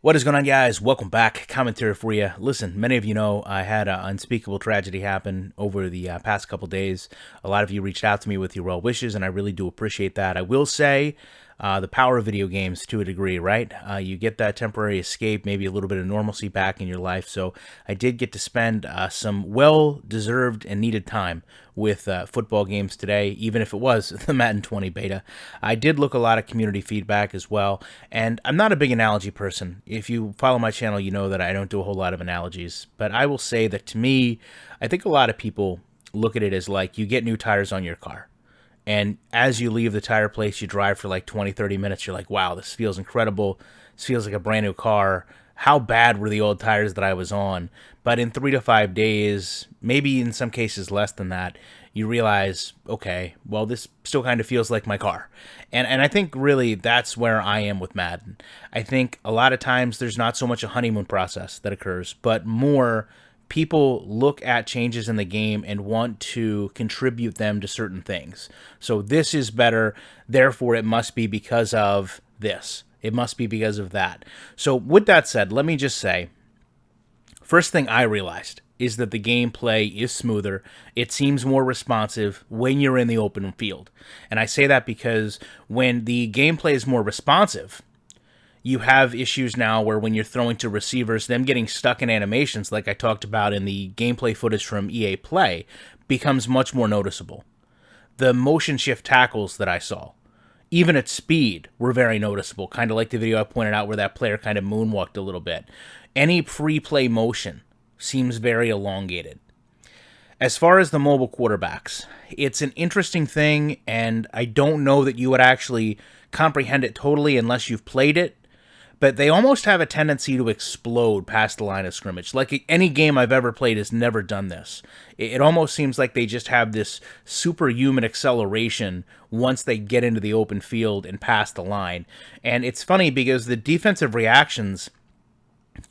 What is going on, guys? Welcome back. Commentary for you. Listen, many of you know I had an unspeakable tragedy happen over the past couple days. A lot of you reached out to me with your well wishes, and I really do appreciate that. I will say the power of video games to a degree, right? You get that temporary escape, maybe a little bit of normalcy back in your life. So I did get to spend some well-deserved and needed time with football games today, even if it was the Madden 20 beta. I did look a lot of community feedback as well, and I'm not a big analogy person. If you follow my channel, you know that I don't do a whole lot of analogies, but I will say that to me, I think a lot of people look at it as like you get new tires on your car. And as you leave the tire place, you drive for like 20, 30 minutes. You're like, wow, this feels incredible. This feels like a brand new car. How bad were the old tires that I was on? But in 3 to 5 days, maybe in some cases less than that, you realize, okay, well, this still kind of feels like my car. And I think really that's where I am with Madden. I think a lot of times there's not so much a honeymoon process that occurs, but more people look at changes in the game and want to contribute them to certain things. So this is better, therefore it must be because of this. It must be because of that. So with that said, let me just say, first thing I realized is that the gameplay is smoother. It seems more responsive when you're in the open field. And I say that because when the gameplay is more responsive, you have issues now where when you're throwing to receivers, them getting stuck in animations like I talked about in the gameplay footage from EA Play becomes much more noticeable. The motion shift tackles that I saw, even at speed, were very noticeable, kind of like the video I pointed out where that player kind of moonwalked a little bit. Any pre-play motion seems very elongated. As far as the mobile quarterbacks, it's an interesting thing, and I don't know that you would actually comprehend it totally unless you've played it, but they almost have a tendency to explode past the line of scrimmage. Like any game I've ever played has never done this. It almost seems like they just have this superhuman acceleration once they get into the open field and past the line. And it's funny because the defensive reactions,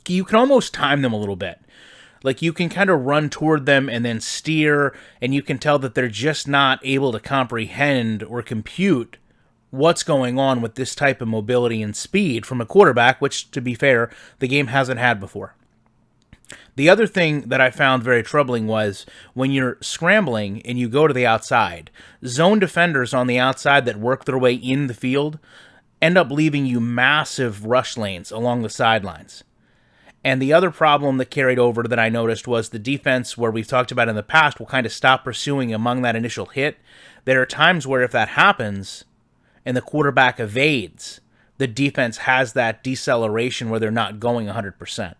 you can almost time them a little bit. Like you can kind of run toward them and then steer, and you can tell that they're just not able to comprehend or compute what's going on with this type of mobility and speed from a quarterback, which, to be fair, the game hasn't had before. The other thing that I found very troubling was when you're scrambling and you go to the outside, zone defenders on the outside that work their way in the field end up leaving you massive rush lanes along the sidelines. And the other problem that carried over that I noticed was the defense, where we've talked about in the past, will kind of stop pursuing among that initial hit. There are times where if that happens and the quarterback evades, the defense has that deceleration where they're not going 100%.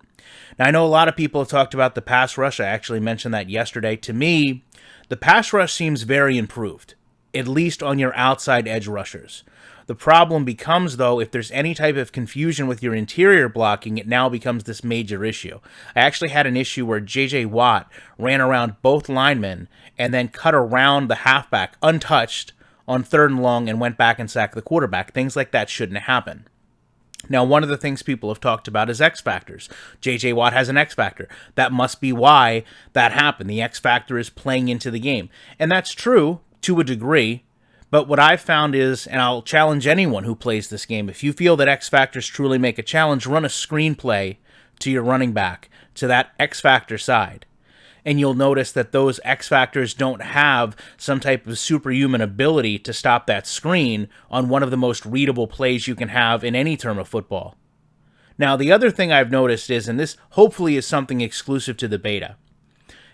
Now, I know a lot of people have talked about the pass rush. I actually mentioned that yesterday. To me, the pass rush seems very improved, at least on your outside edge rushers. The problem becomes, though, if there's any type of confusion with your interior blocking, it now becomes this major issue. I actually had an issue where J.J. Watt ran around both linemen and then cut around the halfback untouched on 3rd and long and went back and sacked the quarterback. Things like that shouldn't happen. Now, one of the things people have talked about is X factors. J.J. Watt has an X factor. That must be why that happened. The X factor is playing into the game. And that's true to a degree. But what I've found is, and I'll challenge anyone who plays this game, if you feel that X factors truly make a challenge, run a screenplay to your running back, to that X factor side. And you'll notice that those X factors don't have some type of superhuman ability to stop that screen on one of the most readable plays you can have in any term of football. Now, the other thing I've noticed is, and this hopefully is something exclusive to the beta,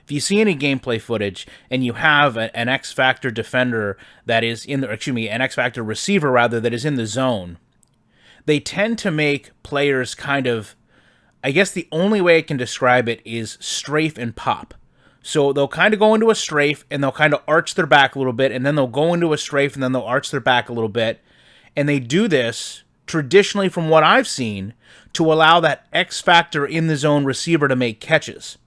if you see any gameplay footage and you have an X factor defender that is in the, an X factor receiver rather, that is in the zone, they tend to make players kind of, I guess the only way I can describe it is strafe and pop. So they'll kind of go into a strafe and they'll kind of arch their back a little bit, and then they'll go into a strafe and then they'll arch their back a little bit. And they do this traditionally, from what I've seen, to allow that X factor in the zone receiver to make catches.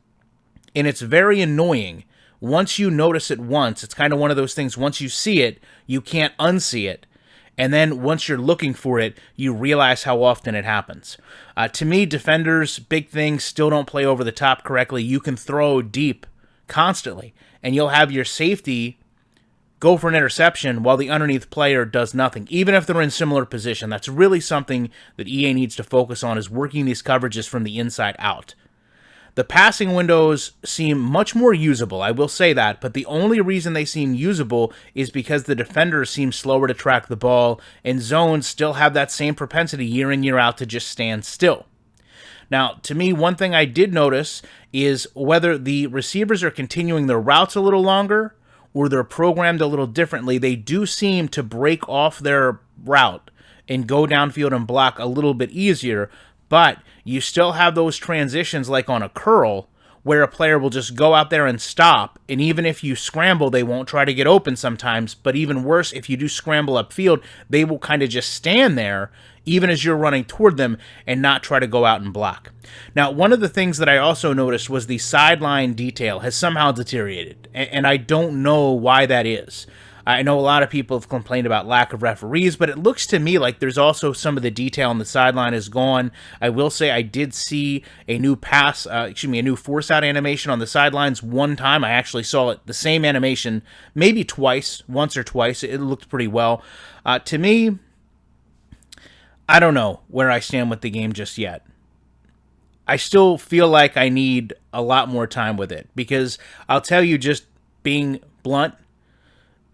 And it's very annoying. Once you notice it once, it's kind of one of those things, once you see it, you can't unsee it. And then once you're looking for it, you realize how often it happens. To me, defenders, big things, still don't play over the top correctly. You can throw deep constantly, and you'll have your safety go for an interception while the underneath player does nothing, even if they're in similar position. That's really something that EA needs to focus on, is working these coverages from the inside out. The passing windows seem much more usable, I will say that, but the only reason they seem usable is because the defenders seem slower to track the ball, and zones still have that same propensity year in, year out to just stand still. Now, to me, one thing I did notice is whether the receivers are continuing their routes a little longer or they're programmed a little differently, they do seem to break off their route and go downfield and block a little bit easier, but you still have those transitions like on a curl where a player will just go out there and stop, and even if you scramble, they won't try to get open sometimes, but even worse, if you do scramble upfield, they will kind of just stand there even as you're running toward them and not try to go out and block. Now, one of the things that I also noticed was the sideline detail has somehow deteriorated, and I don't know why that is. I know a lot of people have complained about lack of referees, but it looks to me like there's also some of the detail on the sideline is gone. I will say I did see a new a new force out animation on the sidelines one time. I actually saw it, the same animation, maybe once or twice. It looked pretty well. To me, I don't know where I stand with the game just yet. I still feel like I need a lot more time with it, because I'll tell you, just being blunt,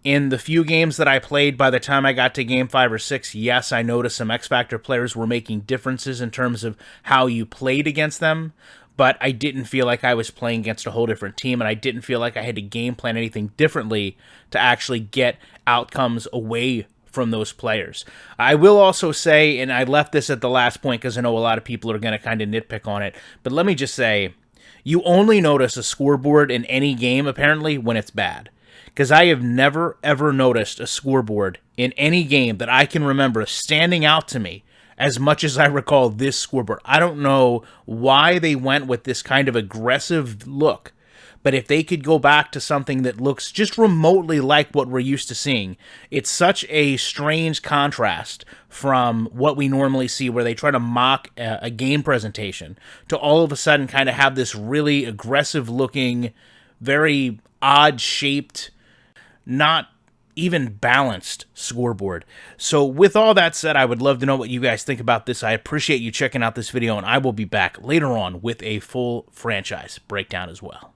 in the few games that I played, by the time I got to game 5 or 6, yes, I noticed some X Factor players were making differences in terms of how you played against them, but I didn't feel like I was playing against a whole different team, and I didn't feel like I had to game plan anything differently to actually get outcomes away from those players. I will also say, and I left this at the last point because I know a lot of people are going to kind of nitpick on it, but let me just say, you only notice a scoreboard in any game, apparently, when it's bad. Because I have never, ever noticed a scoreboard in any game that I can remember standing out to me as much as I recall this scoreboard. I don't know why they went with this kind of aggressive look, but if they could go back to something that looks just remotely like what we're used to seeing, it's such a strange contrast from what we normally see, where they try to mock a game presentation, to all of a sudden kind of have this really aggressive-looking, very odd-shaped, not even balanced scoreboard. So with all that said, I would love to know what you guys think about this. I appreciate you checking out this video, and I will be back later on with a full franchise breakdown as well.